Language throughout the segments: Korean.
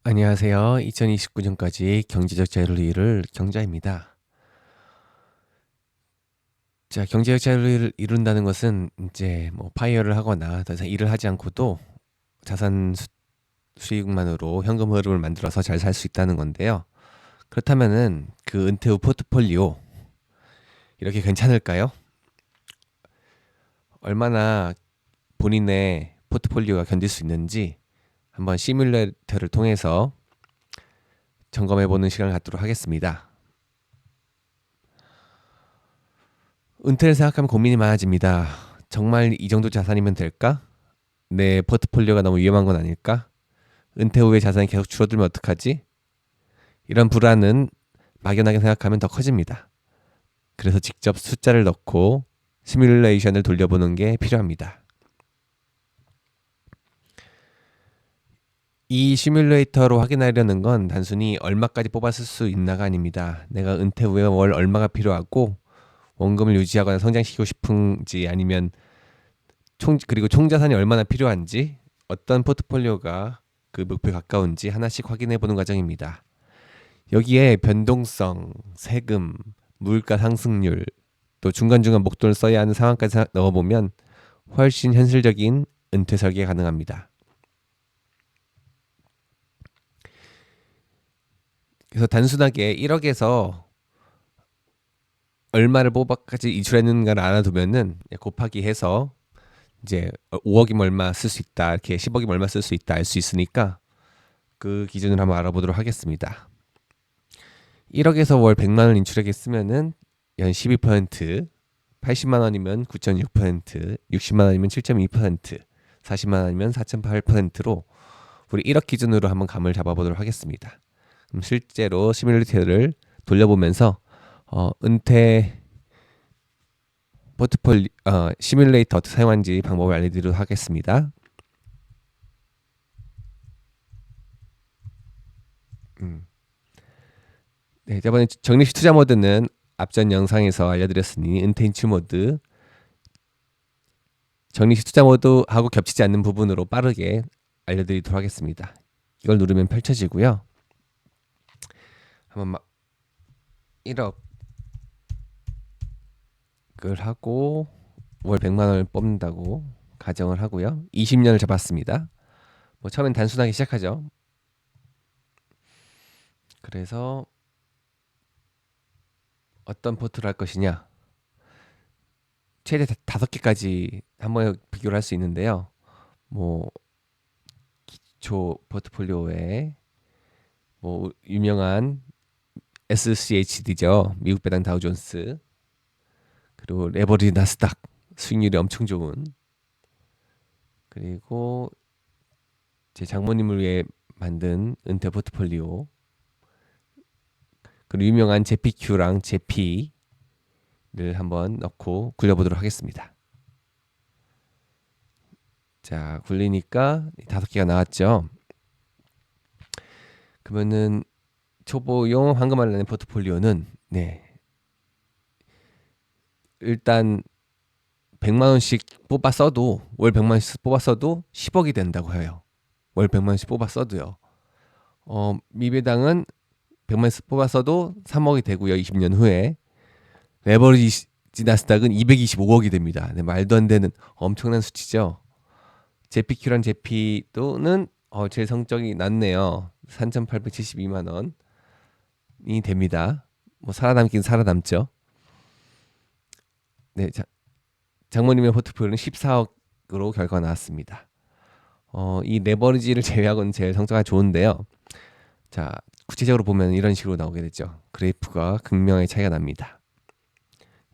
안녕하세요. 2029년까지 경제적 자유를 이룰 경자입니다. 자, 경제적 자유를 이룬다는 것은 이제 뭐 파이어를 하거나 더 이상 일을 하지 않고도 자산 수익만으로 현금 흐름을 만들어서 잘 살 수 있다는 건데요. 그렇다면은 그 은퇴 후 포트폴리오 이렇게 괜찮을까요? 얼마나 본인의 포트폴리오가 견딜 수 있는지 한번 시뮬레이터를 통해서 점검해 보는 시간을 갖도록 하겠습니다. 은퇴를 생각하면 고민이 많아집니다. 정말 이 정도 자산이면 될까? 내 포트폴리오가 너무 위험한 건 아닐까? 은퇴 후에 자산이 계속 줄어들면 어떡하지? 이런 불안은 막연하게 생각하면 더 커집니다. 그래서 직접 숫자를 넣고 시뮬레이션을 돌려보는 게 필요합니다. 이 시뮬레이터로 확인하려는 건 단순히 얼마까지 뽑았을 수 있나가 아닙니다. 내가 은퇴 후에 월 얼마가 필요하고 원금을 유지하거나 성장시키고 싶은지 아니면 그리고 총 자산이 얼마나 필요한지 어떤 포트폴리오가 그 목표에 가까운지 하나씩 확인해 보는 과정입니다. 여기에 변동성, 세금, 물가 상승률, 또 중간중간 목돈을 써야 하는 상황까지 넣어보면 훨씬 현실적인 은퇴 설계가 가능합니다. 그래서 단순하게 1억에서 얼마를 뽑아까지 이출했는가를 알아두면은 곱하기 해서 이제 5억이면 얼마 쓸 수 있다, 이렇게 10억이면 얼마 쓸 수 있다 알 수 있으니까 그 기준을 한번 알아보도록 하겠습니다. 1억에서 월 100만 원 인출하겠으면은 연 12%, 80만 원이면 9.6%, 60만 원이면 7.2%, 40만 원이면 4.8%로 우리 1억 기준으로 한번 감을 잡아보도록 하겠습니다. 그럼 실제로 시뮬레이터를 돌려보면서 은퇴 포트폴리오 시뮬레이터 어떻게 사용하는지 방법을 알려드리도록 하겠습니다. 음. 네, 저번에 적립식 투자 모드는 앞전 영상에서 알려드렸으니 은퇴 인출 모드, 적립식 투자 모드하고 겹치지 않는 부분으로 빠르게 알려드리도록 하겠습니다. 이걸 누르면 펼쳐지고요. 한번 1억을 하고 월 100만 원을 뽑는다고 가정을 하고요. 20년을 잡았습니다. 뭐 처음엔 단순하게 시작하죠. 그래서 어떤 포트를 할 것이냐, 최대 5개까지 한 번에 비교를 할 수 있는데요. 뭐 기초 포트폴리오에 뭐 유명한 SCHD죠. 미국 배당 다우존스. 그리고 레버리지 나스닥 수익률이 엄청 좋은. 그리고 제 장모님을 위해 만든 은퇴 포트폴리오. 그리고 유명한 JPQ랑 JP를 한번 넣고 굴려보도록 하겠습니다. 자, 굴리니까 5개가 나왔죠. 그러면은 초보용 황금알 라는 포트폴리오는 일단 100만 원씩 뽑아 써도 월 100만 원씩 뽑아 써도 10억이 된다고 해요. 월 100만 원씩 뽑아 써도요. 미배당은 100만 원씩 뽑아 써도 3억이 되고요. 20년 후에 레버리지 나스닥은 225억이 됩니다. 네, 말도 안 되는 엄청난 수치죠. JPQ랑 JP도는 제일 성적이 낮네요. 3,872만 원이 됩니다. 뭐 살아남긴 살아남죠. 네, 장모님의 포트폴리오는 14억으로 결과가 나왔습니다. 이 레버리지를 제외하고는 제일 성적이 좋은데요. 자, 구체적으로 보면 이런 식으로 나오게 되죠. 그래프가 극명하게 차이가 납니다.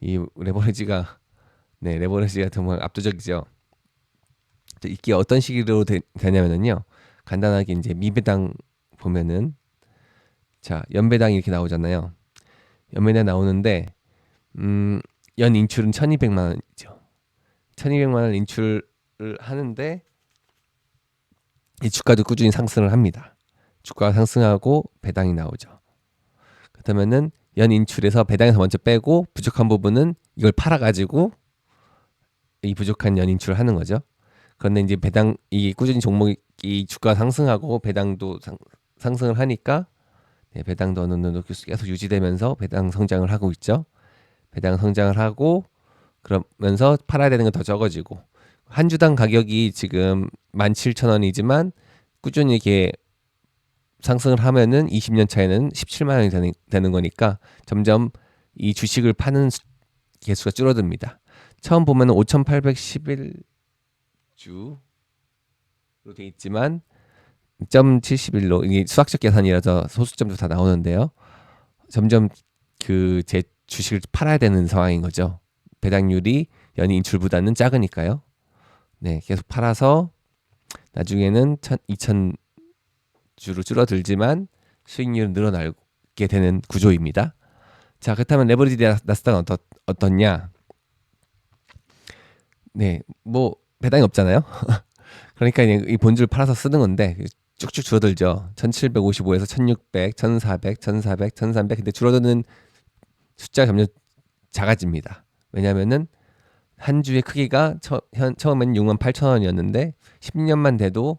이 레버리지가 정말 압도적이죠. 이게 어떤 식으로 되냐면요. 간단하게 이제 미배당 보면은 자, 연배당이 이렇게 나오잖아요. 연배당 나오는데 연 인출은 1,200만 원이죠. 1,200만 원 인출을 하는데 이 주가도 꾸준히 상승을 합니다. 주가가 상승하고 배당이 나오죠. 그렇다면은 연 인출에서 배당에서 먼저 빼고 부족한 부분은 이걸 팔아가지고 이 부족한 연 인출을 하는 거죠. 그런데 이제 배당 이 꾸준히 종목이 주가 상승하고 배당도 상승을 하니까 네, 배당도 어느 정도 계속 유지되면서 배당 성장을 하고 있죠. 배당 성장을 하고 그러면서 팔아야 되는 건 더 적어지고 한 주당 가격이 지금 17,000원이지만 꾸준히 이렇게 상승을 하면은 20년 차에는 17만 원이 되는 거니까 점점 이 주식을 파는 개수가 줄어듭니다. 처음 보면은 5,811주로 돼 있지만 0.71로 이게 수학적 계산이라서 소수점도 다 나오는데요. 점점 그 제 주식을 팔아야 되는 상황인 거죠. 배당률이 연이 인출보다는 작으니까요. 네, 계속 팔아서 나중에는 2,000주로 줄어들지만 수익률은 늘어나게 되는 구조입니다. 자, 그렇다면 레버리지 나스닥은 어떻냐? 네, 뭐 배당이 없잖아요. 그러니까 이 본주를 팔아서 쓰는 건데 쭉쭉 줄어들죠. 1755에서 1600, 1400, 1400, 1300. 근데 줄어드는 숫자가 점점 작아집니다. 왜냐면은 한 주의 크기가 처음에는 68,000원이었는데 10년만 돼도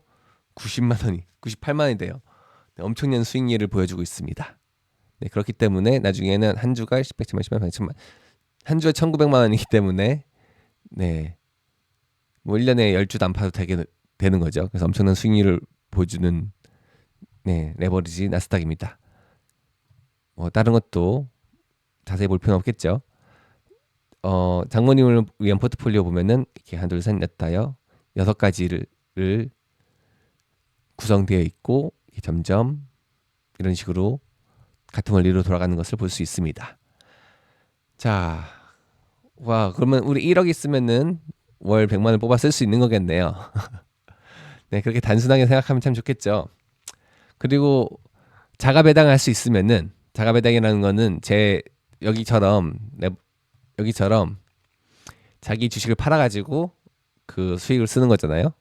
90만 원이, 98만 원이 돼요. 네, 엄청난 수익률을 보여주고 있습니다. 네, 그렇기 때문에 나중에는 한 주가 10백, 10만, 10만, 100만 한 주에 1,900만 원이기 때문에 네, 뭐 1년에 10주도 안 파도 되는 거죠. 그래서 엄청난 수익률을 보여주는 네, 레버리지 나스닥입니다. 뭐 다른 것도 자세히 볼 필요는 없겠죠. 장모님을 위한 포트폴리오 보면은 이렇게 한, 둘, 셋, 넷, 다여 6가지를 구성되어 있고 점점 이런 식으로 같은 원리로 돌아가는 것을 볼 수 있습니다. 자, 와, 그러면 우리 1억 있으면은 월 100만 원 뽑아 쓸 수 있는 거겠네요. 네, 그렇게 단순하게 생각하면 참 좋겠죠. 그리고 자가 배당할 수 있으면은 자가 배당이라는 거는 여기처럼 자기 주식을 팔아가지고 그 수익을 쓰는 거잖아요.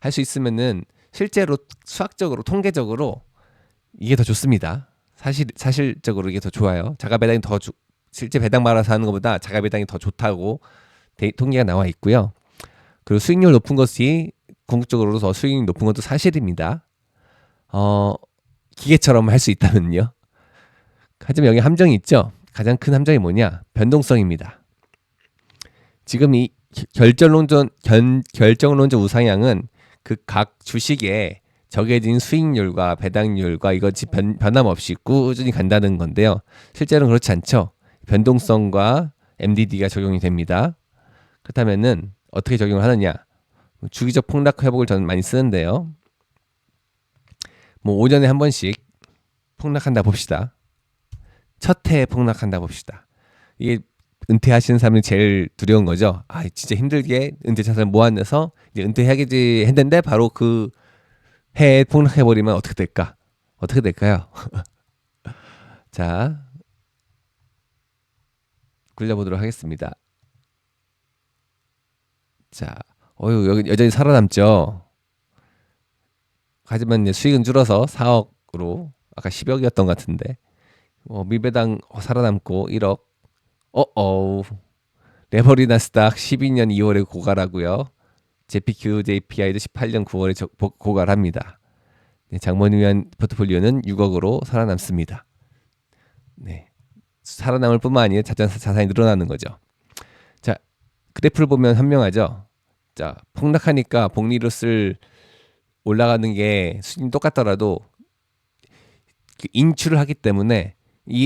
할 수 있으면은 실제로 수학적으로 통계적으로 이게 더 좋습니다. 사실적으로 이게 더 좋아요. 자가 배당이 실제 배당 말아서 하는 것보다 자가 배당이 더 좋다고 통계가 나와 있고요. 그리고 수익률 높은 것이 궁극적으로 더 수익률 높은 것도 사실입니다. 기계처럼 할 수 있다면요. 하지만 여기 함정이 있죠. 가장 큰 함정이 뭐냐? 변동성입니다. 지금 이 결정론적 우상향은 그 각 주식에 정해진 수익률과 배당률과 이것이 변함없이 꾸준히 간다는 건데요. 실제로는 그렇지 않죠. 변동성과 MDD가 적용이 됩니다. 그렇다면은 어떻게 적용을 하느냐? 주기적 폭락 회복을 저는 많이 쓰는데요. 뭐 5년에 한 번씩 폭락한다 봅시다. 첫 해에 폭락한다 봅시다. 이게 은퇴하시는 사람이 제일 두려운 거죠. 아, 진짜 힘들게 은퇴 자산을 모아내서 이제 은퇴해야지 했는데 바로 그 해에 폭락해버리면 어떻게 될까? 어떻게 될까요? 자, 굴려보도록 하겠습니다. 자, 여기 여전히 살아남죠. 하지만 이제 수익은 줄어서 4억으로 아까 10억이었던 것 같은데 미배당 살아남고 1억. 레버리 나스닥 12년 2월에 고갈하고요. JPQ, JPI도 18년 9월에 고갈합니다. 네, 장모님 위한 포트폴리오는 6억으로 살아남습니다. 네, 살아남을 뿐만 아니라 자산이 늘어나는 거죠. 자, 그래프를 보면 현명하죠. 자, 폭락하니까 복리로 올라가는 게 수준이 똑같더라도 인출을 하기 때문에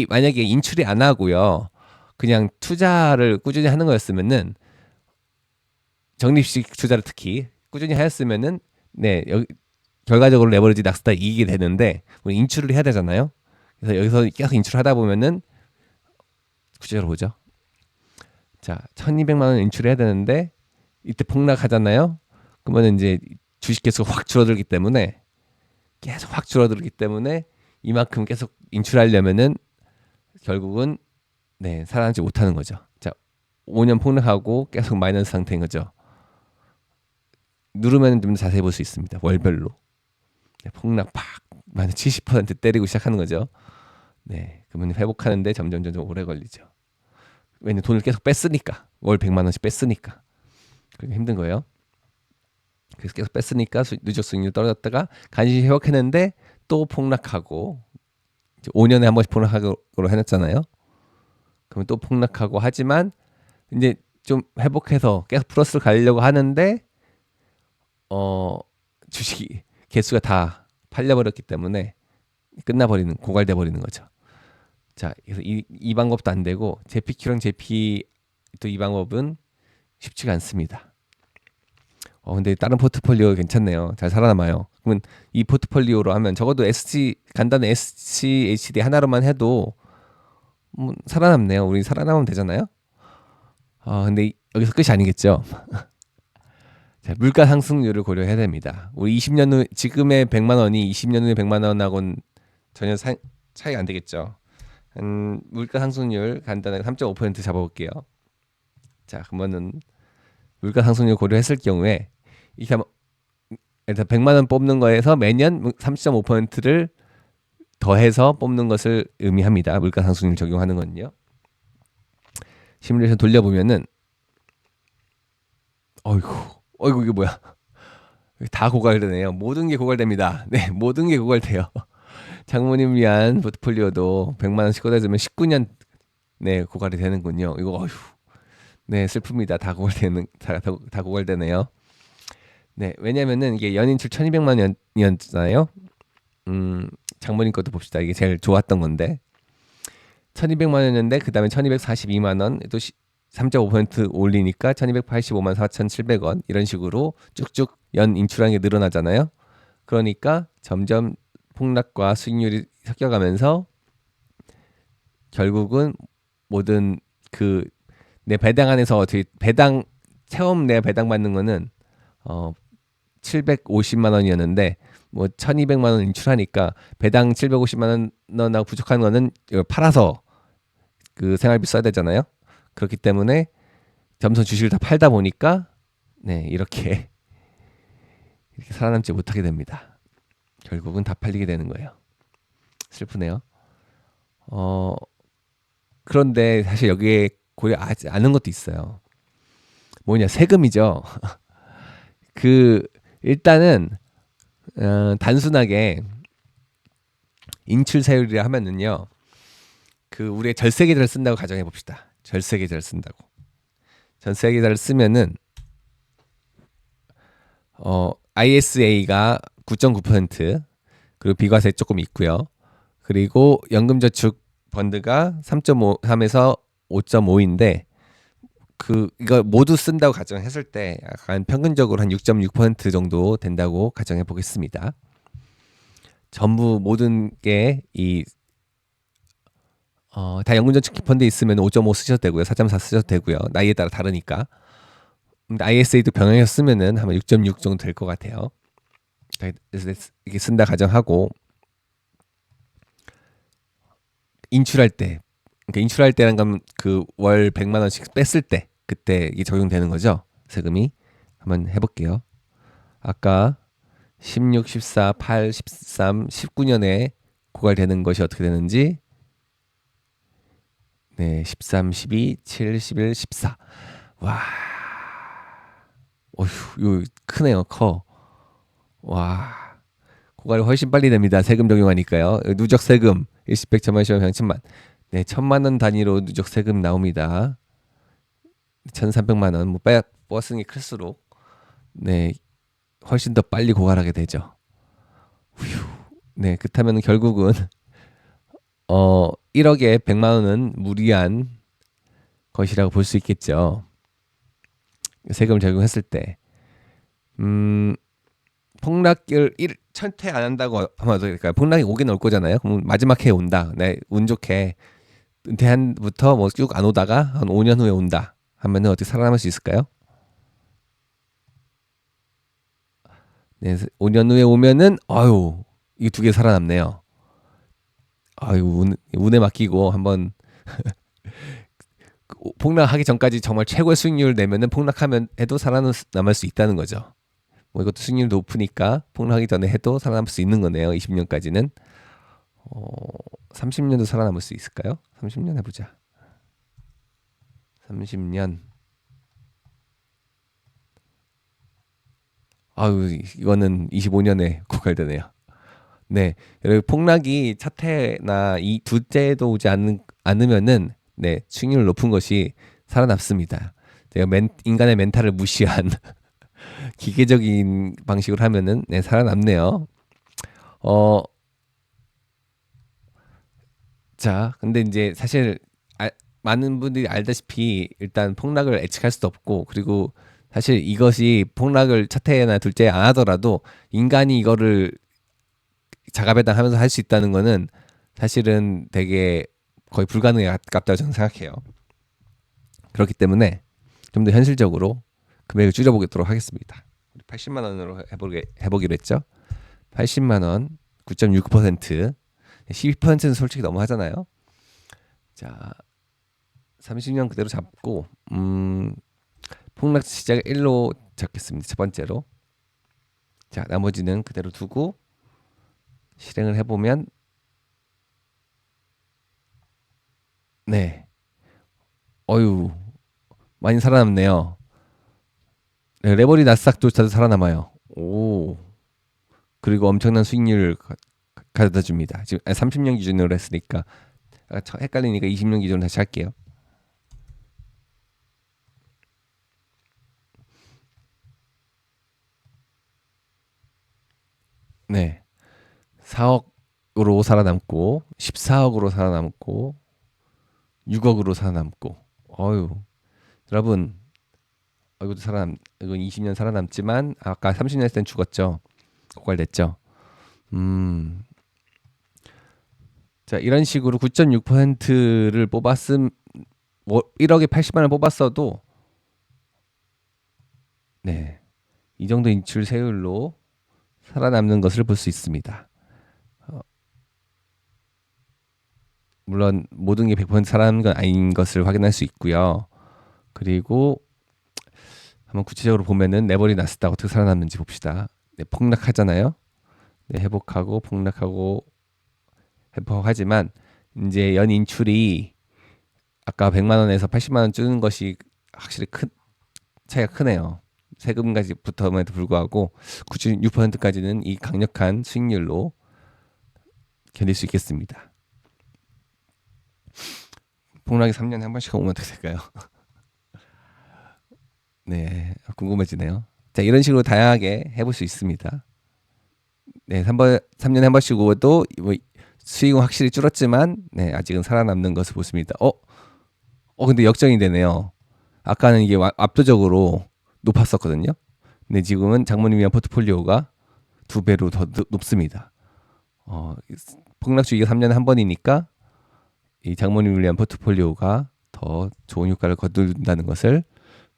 만약에 인출이 안 하고요. 그냥 투자를 꾸준히 하는 거였으면은 적립식 투자를 특히 꾸준히 하였으면은 네, 결과적으로 레버리지 나스닥 이기게 되는데 우리 인출을 해야 되잖아요. 그래서 여기서 계속 인출하다 보면은 구체적으로 보죠. 자, 1,200만 원 인출해야 되는데 이때 폭락하잖아요. 그러면 이제 주식 개수가 확 줄어들기 때문에 이만큼 계속 인출하려면은 결국은 네, 살아남지 못하는 거죠. 자, 5년 폭락하고 계속 마이너스 상태인 거죠. 누르면 좀 자세히 볼 수 있습니다. 월별로. 네, 폭락 팍, 만 70% 때리고 시작하는 거죠. 네, 그러면 회복하는데 점점 오래 걸리죠. 왜냐면 돈을 계속 뺐으니까. 월 100만 원씩 뺐으니까. 그게 힘든 거예요. 그래서 계속 뺐으니까 누적 수익률 떨어졌다가 간신히 회복했는데 또 폭락하고, 이제 5년에 한 번씩 폭락하고 해놨잖아요. 그러면 또 폭락하고 하지만 이제 좀 회복해서 계속 플러스를 가려고 하는데 주식이 개수가 다 팔려버렸기 때문에 끝나버리는, 고갈돼 버리는 거죠. 자, 그래서 이 방법도 안 되고 제피Q랑 제피 또 이 방법은 쉽지가 않습니다. 근데 다른 포트폴리오 괜찮네요. 잘 살아남아요. 그러면 이 포트폴리오로 하면 적어도 간단한 SCHD 하나로만 해도 살아남네요. 우리 살아남으면 되잖아요. 근데 여기서 끝이 아니겠죠. 자, 물가 상승률을 고려해야 됩니다. 우리 20년 후 지금의 100만 원이 20년 후에 100만 원하고는 전혀 차이가 안 되겠죠. 물가 상승률 간단하게 3.5% 잡아볼게요. 자, 그러면은 물가 상승률 고려했을 경우에 일단 100만 원 뽑는 거에서 매년 3.5%를 더해서 뽑는 것을 의미합니다. 물가 상승률 적용하는 건요. 시뮬레이션 돌려보면은 어이구 이게 뭐야? 다 고갈되네요. 모든 게 고갈됩니다. 네, 모든 게 고갈돼요. 장모님 위한 포트폴리오도 100만 원씩 꽂아주면 19년 네 고갈이 되는군요. 이거 네 슬픕니다. 다 고갈되네요. 네, 왜냐면은 이게 연인출 1200만 원이었잖아요. 장모님 것도 봅시다. 이게 제일 좋았던 건데 1200만 원이었는데 그 다음에 1242만 원 또 3.5% 올리니까 1285만 4,700원 이런 식으로 쭉쭉 연 인출한 게 늘어나잖아요. 그러니까 점점 폭락과 수익률이 섞여가면서 결국은 모든 그 내 배당 안에서 어떻게 처음 내 배당 받는 거는 750만 원이었는데 뭐 1200만 원 인출하니까 배당 750만 원하고 부족한 거는 이걸 팔아서 그 생활비 써야 되잖아요. 그렇기 때문에 점선 주식을 다 팔다 보니까 네 이렇게 살아남지 못하게 됩니다. 결국은 다 팔리게 되는 거예요. 슬프네요. 그런데 사실 여기에 고려하지 않은 것도 있어요. 뭐냐, 세금이죠. 일단은 단순하게 인출세율이라 하면은요. 우리의 절세 계좌를 쓴다고 가정해 봅시다. 절세 계좌를 쓴다고. 절세 계좌를 쓰면은 ISA가 9.9% 그리고 비과세 조금 있고요. 그리고 연금저축 펀드가 3.3에서 5.5인데 이걸 모두 쓴다고 가정했을 때 약간 평균적으로 한 6.6% 정도 된다고 가정해 보겠습니다. 전부 모든 게 다 연금저축 펀드에 있으면 5.5 쓰셔도 되고요. 4.4 쓰셔도 되고요. 나이에 따라 다르니까. 근데 ISA도 병행해서 쓰면은 아마 6.6 정도 될 것 같아요. 그래서 이렇게 쓴다 가정하고 인출할 때, 그러니까 인출할 때란 건 월 100만 원씩 뺐을 때 그때 이게 적용되는 거죠. 세금이. 한번 해볼게요. 아까 16, 14, 8, 13, 19년에 고갈되는 것이 어떻게 되는지 네, 13, 12, 7, 11, 14. 와. 이거 크네요. 커. 와. 고갈이 훨씬 빨리 됩니다. 세금 적용하니까요. 누적 세금 일시백 천만 시험 양천만. 네, 1,000만 원 단위로 누적 세금 나옵니다. 1,300만 원. 뭐 버스는 클수록 네, 훨씬 더 빨리 고갈하게 되죠. 휴. 네, 그렇다면 결국은 1억에 100만 원은 무리한 것이라고 볼 수 있겠죠. 세금을 적용했을 때. 폭락을 천퇴 안 한다고 하면 그러니까 폭락이 오긴 올 거잖아요. 그럼 마지막 해에 온다. 네, 운 좋게 은퇴한부터 뭐 쭉 안 오다가 한 5년 후에 온다. 하면은 어떻게 살아남을 수 있을까요? 네, 5년 후에 오면은 이 두 개 살아남네요. 운에 맡기고 한번 폭락하기 전까지 정말 최고의 수익률을 내면은 폭락하면 해도 살아남을 수 있다는 거죠. 뭐 이것도 수익률 높으니까 폭락하기 전에 해도 살아남을 수 있는 거네요. 20년까지는. 30년도 살아남을 수 있을까요? 30년 해보자. 30년. 이거는 25년에 고갈되네요. 네, 여기 폭락이 첫 해나 이 둘째도 오지 않으면은 네, 수익률 높은 것이 살아남습니다. 제가 인간의 멘탈을 무시한 기계적인 방식으로 하면은 네, 살아남네요. 어, 자, 근데 이제 사실 많은 분들이 알다시피 일단 폭락을 예측할 수도 없고 그리고 사실 이것이 폭락을 첫 해나 둘째 안 하더라도 인간이 이거를 자가배당하면서 할 수 있다는 거는 사실은 되게 거의 불가능에 가깝다고 저는 생각해요. 그렇기 때문에 좀 더 현실적으로 금액을 줄여보도록 하겠습니다. 80만 원으로 해보기로 했죠. 80만 원, 9.6%, 12%는 솔직히 너무 하잖아요. 자, 30년 그대로 잡고 폭락 시작을 1로 잡겠습니다. 첫 번째로. 자, 나머지는 그대로 두고 실행을 해보면 네, 어유 많이 살아남네요. 네, 레버리 나스닥조차도 살아남아요. 오, 그리고 엄청난 수익률을 가져다 줍니다. 지금 30년 기준으로 했으니까 헷갈리니까 20년 기준으로 다시 할게요. 네, 4억으로 살아남고 14억으로 살아남고 6억으로 살아남고 어유 여러분 이건 20년 살아남지만 아까 30년 했을 땐 죽었죠. 고갈됐죠. 음, 자 이런 식으로 9.6%를 뽑았음 1억에 80만 원 뽑았어도 네, 이 정도 인출 세율로 살아남는 것을 볼 수 있습니다. 어, 물론 모든 게 100% 살아남는 건 아닌 것을 확인할 수 있고요. 그리고 한번 구체적으로 보면은 레버리 나스닥 어떻게 살아남는지 봅시다. 네, 폭락하잖아요. 네, 회복하지만 이제 연 인출이 아까 100만 원에서 80만 원 주는 것이 확실히 큰 차이가 크네요. 세금까지 붙음에도 불구하고 96%까지는 이 강력한 수익률로 견딜 수 있겠습니다. 폭락이 3년에 한 번씩 오면 어떻게 될까요? 네, 궁금해지네요. 자, 이런 식으로 다양하게 해볼 수 있습니다. 네, 3년에 한 번씩 오도 뭐 수익은 확실히 줄었지만 네, 아직은 살아남는 것을 보십니다. 근데 역전이 되네요. 아까는 이게 압도적으로 높았었거든요. 근데 지금은 장모님 위한 포트폴리오가 2배로 더 높습니다. 폭락 주기가 3년에 한 번이니까 이 장모님을 위한 포트폴리오가 더 좋은 효과를 거둔다는 것을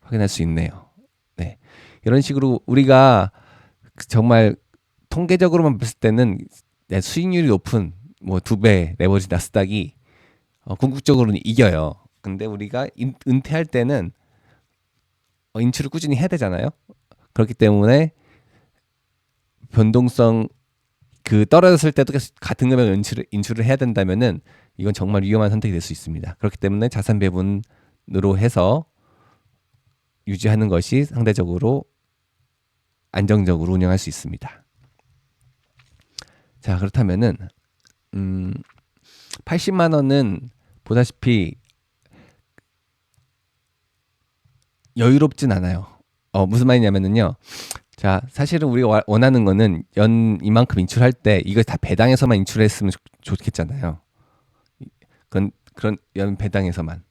확인할 수 있네요. 네. 이런 식으로 우리가 정말 통계적으로만 봤을 때는 수익률이 높은 뭐 2배 레버리지 나스닥이 궁극적으로는 이겨요. 근데 우리가 은퇴할 때는 인출을 꾸준히 해야 되잖아요. 그렇기 때문에 변동성 떨어졌을 때도 같은 금액 인출을 해야 된다면은 이건 정말 위험한 선택이 될 수 있습니다. 그렇기 때문에 자산 배분으로 해서 유지하는 것이 상대적으로 안정적으로 운영할 수 있습니다. 자, 그렇다면은 80만 원은 보다시피 여유롭진 않아요. 무슨 말이냐면은요. 자, 사실은 우리가 원하는 거는 연 이만큼 인출할 때 이걸 다 배당해서만 인출했으면 좋겠잖아요. 그런 연 배당에서만.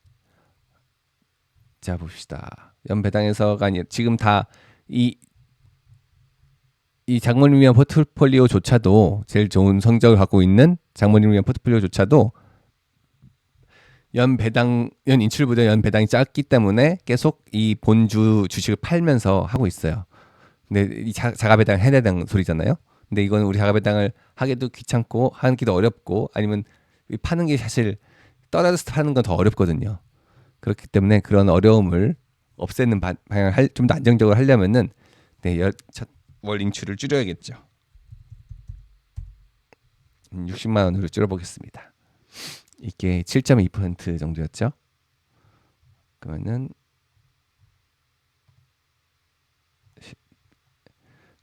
자, 봅시다. 연 배당에서가 아니라 지금 다 이 장모님 위한 포트폴리오조차도 제일 좋은 성적을 갖고 있는 장모님 위한 포트폴리오조차도 연 인출보다 연 배당이 작기 때문에 계속 이 본주 주식을 팔면서 하고 있어요. 근데 이 자가 배당 해야 되는 소리잖아요. 근데 이건 우리 자가 배당을 하기도 귀찮고 하기도 어렵고 아니면 파는 게 사실 떨어져서 파는 건 더 어렵거든요. 그렇기 때문에 그런 어려움을 없애는 방향을 좀 더 안정적으로 하려면은 네, 월 인출을 줄여야겠죠. 60만 원으로 줄여보겠습니다. 이게 7.2% 정도였죠. 그러면은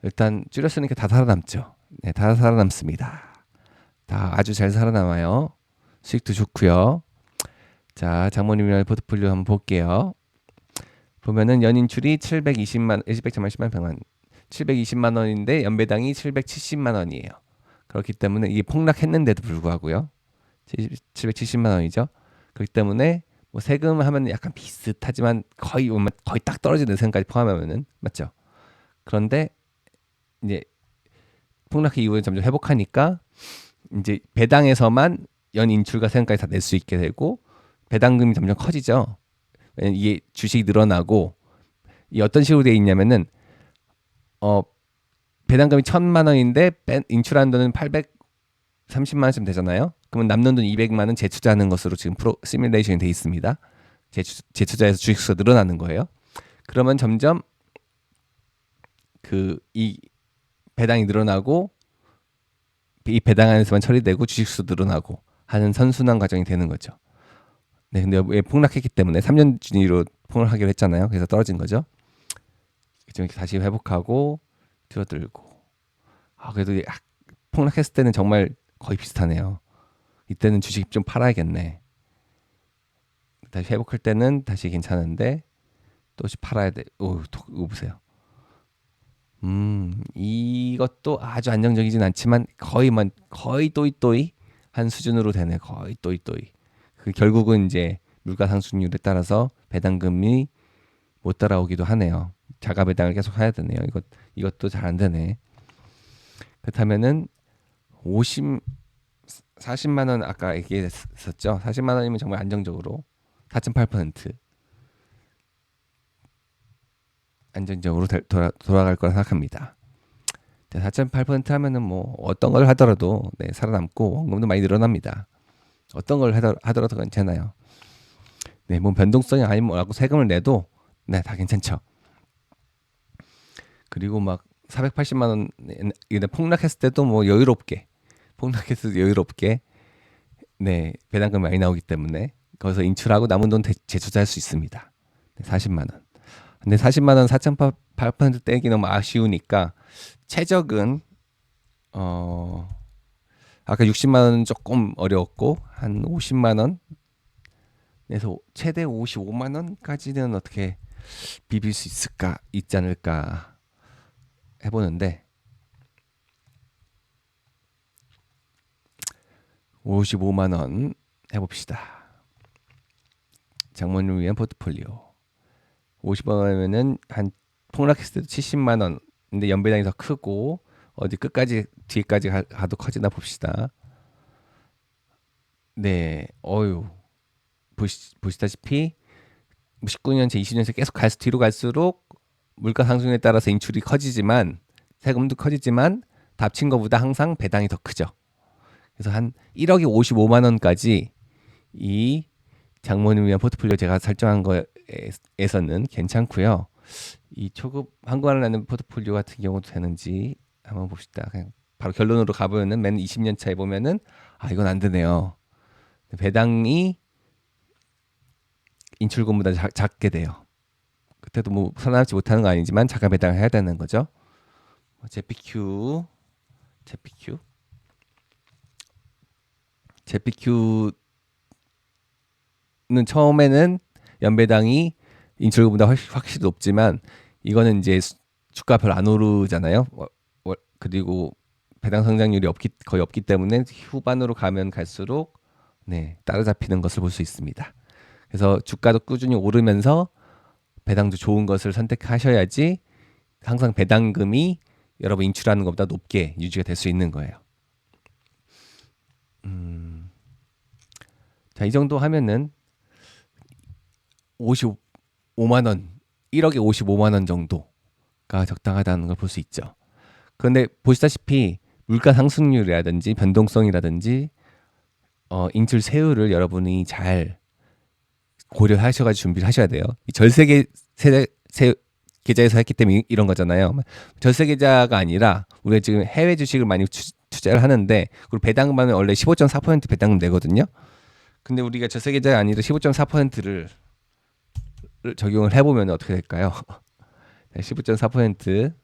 일단 줄였으니까 다 살아남죠. 네, 다 살아남습니다. 다 아주 잘 살아남아요. 수익도 좋고요. 자, 장모님이랑 포트폴리오 한번 볼게요. 보면은 연인출이 720만 원인데 연배당이 770만 원이에요. 그렇기 때문에 이게 폭락했는데도 불구하고요. 770만 원이죠. 그렇기 때문에 뭐 세금 하면 약간 비슷하지만 거의 딱 떨어지는 세금까지 포함하면은 맞죠. 그런데 이제 폭락 이후에 점점 회복하니까 이제 배당에서만 연 인출과 세금까지 다 낼 수 있게 되고 배당금이 점점 커지죠. 왜냐면 이게 주식이 늘어나고 이 어떤 식으로 돼 있냐면은 배당금이 1,000만 원인데 인출하는 돈은 830만 원쯤 되잖아요. 그러면 남는 돈 200만 원 재투자하는 것으로 지금 시뮬레이션이 돼 있습니다. 재투자해서 주식수가 늘어나는 거예요. 그러면 점점 이 배당이 늘어나고 이 배당 안에서만 처리되고 주식수 늘어나고 하는 선순환 과정이 되는 거죠. 네, 근데 왜 폭락했기 때문에 3년 준위로 폭락하기로 했잖아요. 그래서 떨어진 거죠. 지금 다시 회복하고 줄어들고. 그래도 폭락했을 때는 정말 거의 비슷하네요. 이때는 주식 좀 팔아야겠네. 다시 회복할 때는 다시 괜찮은데 또 팔아야 돼. 이거 보세요. 이것도 아주 안정적이진 않지만 거의 또이또이 한 수준으로 되네. 거의 또이또이. 결국은 이제 물가 상승률에 따라서 배당금이 못 따라오기도 하네요. 자가 배당을 계속 해야 되네요. 이것도 잘 안 되네. 그렇다면은 40만 원 아까 얘기했었죠. 40만 원이면 정말 안정적으로 4.8% 안정적으로 돌아갈 거라 생각합니다. 4.8% 하면은 뭐 어떤 걸 하더라도 살아남고 원금도 많이 늘어납니다. 어떤 걸 하더라도 괜찮아요. 네, 뭐 변동성이 아니면 뭐라고 세금을 내도 다 괜찮죠. 그리고 막 480만 원 폭락했을 때도 뭐 여유롭게 배당금 많이 나오기 때문에 거기서 인출하고 남은 돈 재투자할 수 있습니다. 40만 원. 근데 40만 원 4.8% 떼기 너무 아쉬우니까 최적은 아까 60만 원은 조금 어려웠고 한 50만 원에서 최대 55만 원까지는 어떻게 비빌 수 있지 않을까 해보는데 55만 원 해봅시다. 장모님을 위한 포트폴리오 50만 원이면은 한 폭락했을 때도 70만 원. 근데 연배당이 더 크고 어디 끝까지 뒤까지 가도 커지나 봅시다. 네, 보시다시피 19년째, 20년째 계속 뒤로 갈수록 물가 상승에 따라서 인출이 커지지만 세금도 커지지만 다 합친 것보다 항상 배당이 더 크죠. 그래서 한 1억에 55만 원까지 이 장모님 위한 포트폴리오 제가 설정한 거에서는 괜찮고요. 이 초급 한국화를 내는 포트폴리오 같은 경우도 되는지 한번 봅시다. 그냥 바로 결론으로 가보면은 맨 20년 차에 보면은 이건 안 되네요. 배당이 인출금보다 작게 돼요. 그때도 뭐 살아남지 못하는 거 아니지만 자가 배당을 해야 되는 거죠. 제피큐는 처음에는 연배당이 인출금보다 확실히 높지만 이거는 이제 주가 별로 안 오르잖아요. 그리고 배당 성장률이 거의 없기 때문에 후반으로 가면 갈수록 따라잡히는 것을 볼 수 있습니다. 그래서 주가도 꾸준히 오르면서 배당도 좋은 것을 선택하셔야지 항상 배당금이 여러분 인출하는 것보다 높게 유지가 될 수 있는 거예요. 자, 이 정도 하면은 55만 원, 1억에 55만 원 정도가 적당하다는 걸 볼 수 있죠. 그런데 보시다시피 물가 상승률이라든지 변동성이라든지 인출 세율을 여러분이 잘 고려하셔가지고 준비를 하셔야 돼요. 절세 계좌에서 했기 때문에 이런 거잖아요. 절세 계좌가 아니라 우리가 지금 해외 주식을 많이 투자를 하는데 그리고 배당금은 원래 15.4% 배당금 내거든요. 근데 우리가 절세 계좌가 아니라 15.4%를 적용을 해보면 어떻게 될까요? 15.4%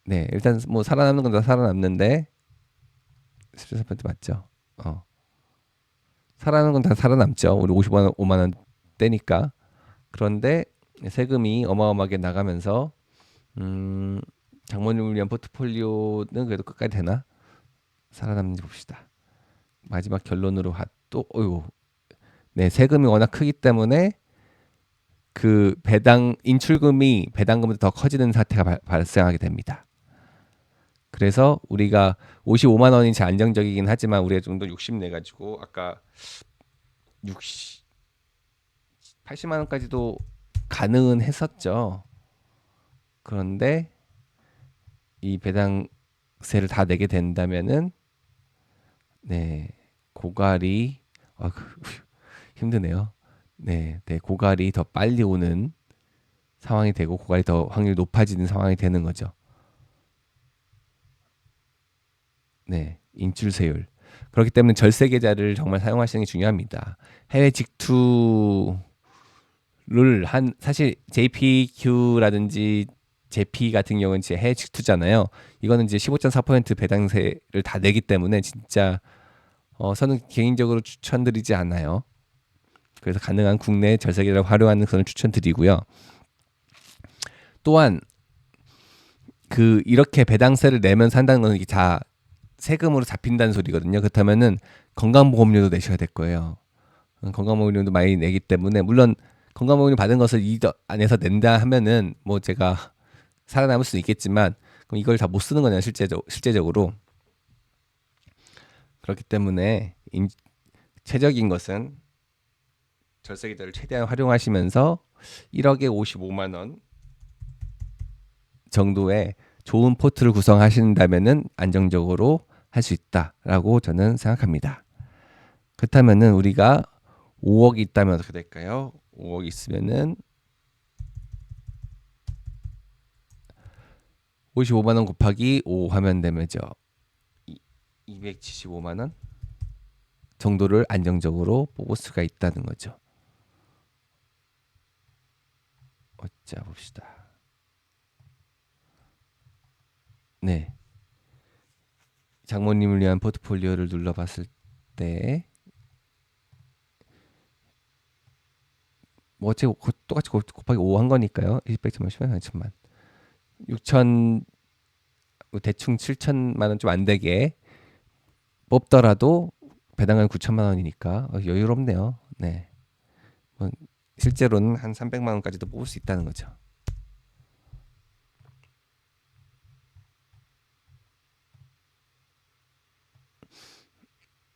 네, 일단 뭐 살아남는 건 다 살아남는데 17% 맞죠? 살아남는 건 다 살아남죠. 우리 55만 원 떼니까. 그런데 세금이 어마어마하게 나가면서 음, 장모님을 위한 포트폴리오는 그래도 끝까지 되나? 살아남는지 봅시다. 마지막 결론으로 또 어유. 네, 세금이 워낙 크기 때문에 그 배당 인출금이 배당금보다 더 커지는 사태가 발생하게 됩니다. 그래서 우리가 55만 원이 제일 안정적이긴 하지만 우리가 좀 더 욕심내 가지고 아까 60 80만 원까지도 가능은 했었죠. 그런데 이 배당세를 다 내게 된다면은 네, 고갈이 힘드네요. 네, 네, 고갈이 더 빨리 오는 상황이 되고 고갈이 더 확률이 높아지는 상황이 되는 거죠. 네, 인출세율. 그렇기 때문에 절세 계좌를 정말 사용하시는 게 중요합니다. 해외 직투를 한 사실 JPQ라든지 JP 같은 경우는 이제 해외 직투잖아요. 이거는 이제 15.4% 배당세를 다 내기 때문에 진짜 저는 개인적으로 추천드리지 않아요. 그래서 가능한 국내 절세 계좌를 활용하는 것을 추천드리고요. 또한 그 이렇게 배당세를 내면 산다는 건 이게 다 세금으로 잡힌다는 소리거든요. 그렇다면은 건강보험료도 내셔야 될 거예요. 건강보험료도 많이 내기 때문에 물론 건강보험료 받은 것을 이 안에서 낸다 하면은 뭐 제가 살아남을 수는 있겠지만 그럼 이걸 다 못 쓰는 거냐 실제적으로 그렇기 때문에 최적인 것은 절세기자를 최대한 활용하시면서 1억에 55만 원 정도의 좋은 포트를 구성하신다면은 안정적으로 할 수 있다라고 저는 생각합니다. 그렇다면은 우리가 5억이 있다면 어떻게 될까요? 5억 있으면은 55만 원 곱하기 5 하면 되면죠. 275만 원 정도를 안정적으로 뽑을 수가 있다는 거죠. 자 봅시다. 네. 장모님을 위한 포트폴리오를 눌러봤을 때 뭐 어째 똑같이 곱하기 5 한 거니까요. 20백점만 10만 4천만 6천 대충 7천만 원 좀 안 되게 뽑더라도 배당은 9천만 원이니까 여유롭네요. 네. 뭐 실제로는 한 300만 원까지도 뽑을 수 있다는 거죠.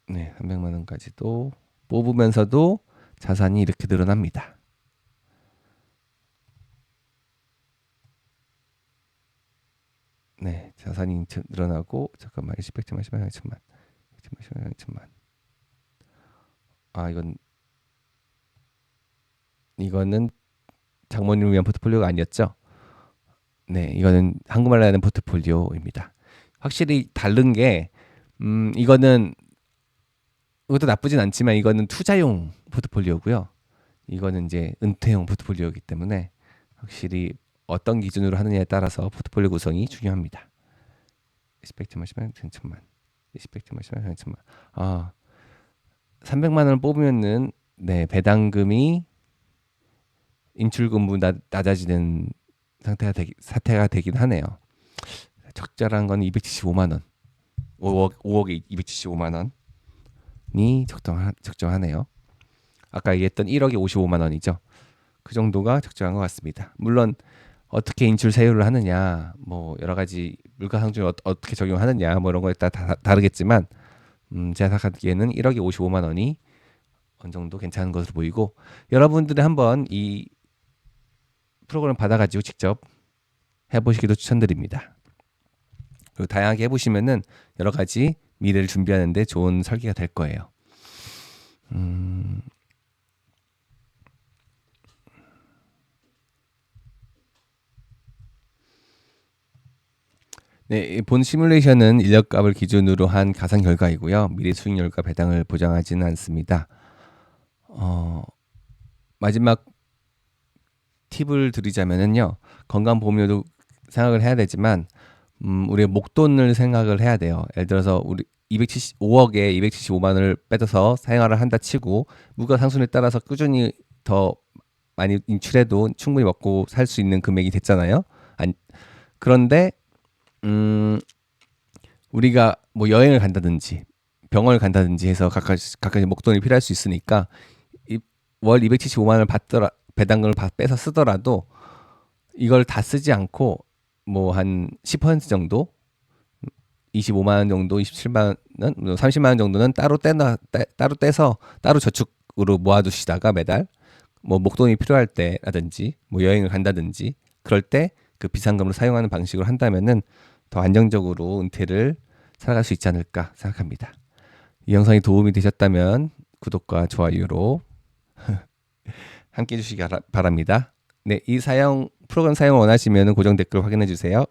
네, 300만 원까지도 뽑으면서도 자산이 이렇게 늘어납니다. 네, 자산이 늘어나고 잠깐만 10백점만 10만 2천만 10만 2천만 아 이거는 장모님을 위한 포트폴리오가 아니었죠? 네, 이거는 한국말로 하는 포트폴리오입니다. 확실히 다른 게 이거는 이것도 나쁘진 않지만 이거는 투자용 포트폴리오고요. 이거는 이제 은퇴용 포트폴리오이기 때문에 확실히 어떤 기준으로 하느냐에 따라서 포트폴리오 구성이 중요합니다. 20백점만 10만 1천만 20백점만 10만 1천만 300만 원을 뽑으면은 네, 배당금이 인출금부 낮아지는 사태가 되긴 하네요. 적절한 건 275만 원. 5억에 275만 원이 적정하네요. 아까 얘기했던 1억에 55만 원이죠. 그 정도가 적정한 것 같습니다. 물론 어떻게 인출 세율을 하느냐, 뭐 여러 가지 물가상준을 어떻게 적용하느냐, 뭐 이런 거에 따라 다르겠지만, 제가 생각하기에는 1억에 55만 원이 어느 정도 괜찮은 것으로 보이고, 여러분들이 한번 이 프로그램 받아가지고 직접 해보시기도 추천드립니다. 그리고 다양하게 해보시면은 여러 가지 미래를 준비하는데 좋은 설계가 될 거예요. 네, 본 시뮬레이션은 인력값을 기준으로 한 가상 결과이고요. 미래 수익률과 배당을 보장하지는 않습니다. 마지막 팁을 드리자면은요. 건강보험료도 생각을 해야 되지만 우리가 목돈을 생각을 해야 돼요. 예를 들어서 우리 5억에 275만 원을 빼서 생활을 한다 치고 물가 상승에 따라서 꾸준히 더 많이 인출해도 충분히 먹고 살 수 있는 금액이 됐잖아요. 그런데 우리가 뭐 여행을 간다든지 병원을 간다든지 해서 각각 목돈이 필요할 수 있으니까 월 275만 원을 배당금을 빼서 쓰더라도 이걸 다 쓰지 않고 뭐 한 10% 정도 25만 원 정도, 27만 원, 30만 원 정도는 따로 떼서 따로 저축으로 모아두시다가 매달 뭐 목돈이 필요할 때라든지 뭐 여행을 간다든지 그럴 때 그 비상금을 사용하는 방식으로 한다면은 더 안정적으로 은퇴를 살아갈 수 있지 않을까 생각합니다. 이 영상이 도움이 되셨다면 구독과 좋아요로 함께 해주시기 바랍니다. 네, 이 프로그램 사용 원하시면 고정 댓글 확인해 주세요.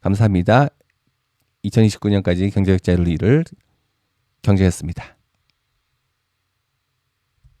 감사합니다. 2029년까지 경제적 자유를 경제했습니다.